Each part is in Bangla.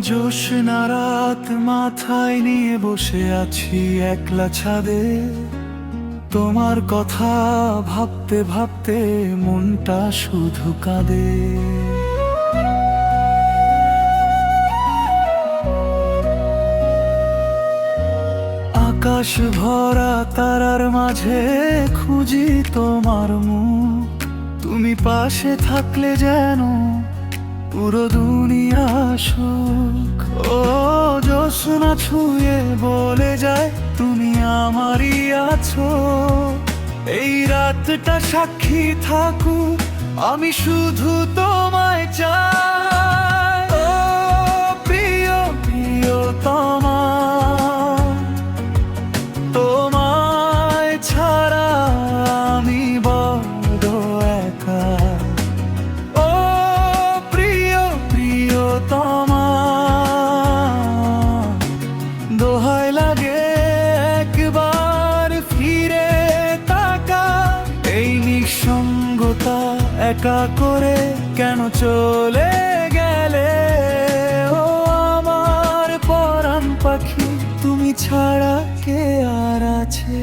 জোছনা রাত মাথায় নিয়ে বসে আছি একলা ছাদে, তোমার কথা ভাবতে ভাবতে মনটা শুধু কাঁদে। আকাশ ভরা তারার মাঝে খুঁজি তোমার মুখ, তুমি পাশে থাকলে যেন পুরো দুনিয়া সুখ। ও জোছনা ছুঁয়ে বলে যায় তুমি আমারই আছো, এই রাতটা সাক্ষী থাকুক আমি শুধু তোমায় চাই। ও প্রিয় প্রিয়তমা, তোমায় ছাড়া আমি বড় একা। ও প্রিয় প্রিয়তমা, দোহাই লাগে একবার ফিরে তাকা, এই নিঃসঙ্গতা একা করে কেন চলে গেলে। ও আমার পরাণ পাখি, তুমি ছাড়া কে আর আছে।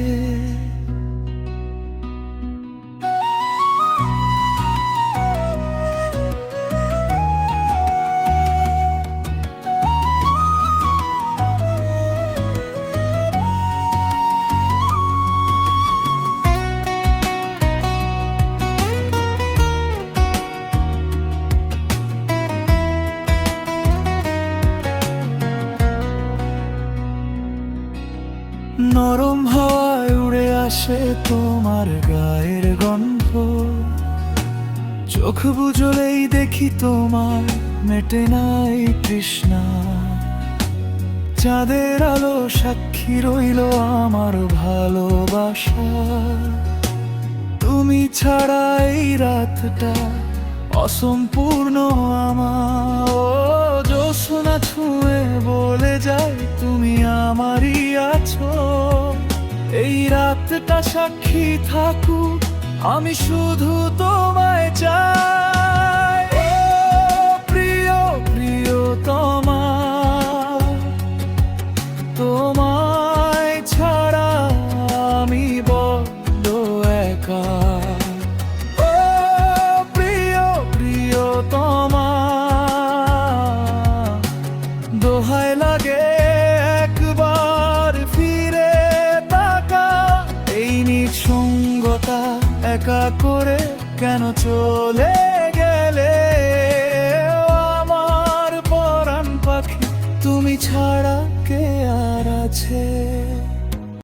নরম হাওয়ায় উড়ে আসে তোমার গায়ের গন্ধ, চোখ বুজলেই দেখি তোমার মেটে নাই তৃষ্ণা। চাঁদের আলো সাক্ষী রইল আমার ভালোবাসা, তুমি ছাড়া এই রাতটা অসম্পূর্ণ আমার। ও জোছনা ছুঁয়ে বলে যায় তুমি আমারই আছো, এই রাতটা সাক্ষী থাকুক আমি শুধু তোমায় চাই। ও প্রিয় প্রিয়তমা, তোমায় ছাড়া আমি বড্ড একা। ও প্রিয় প্রিয়তমা, দোহাই লাগে একবার ফিরে তাকা, এই নিঃসঙ্গতা একা করে কেন চলে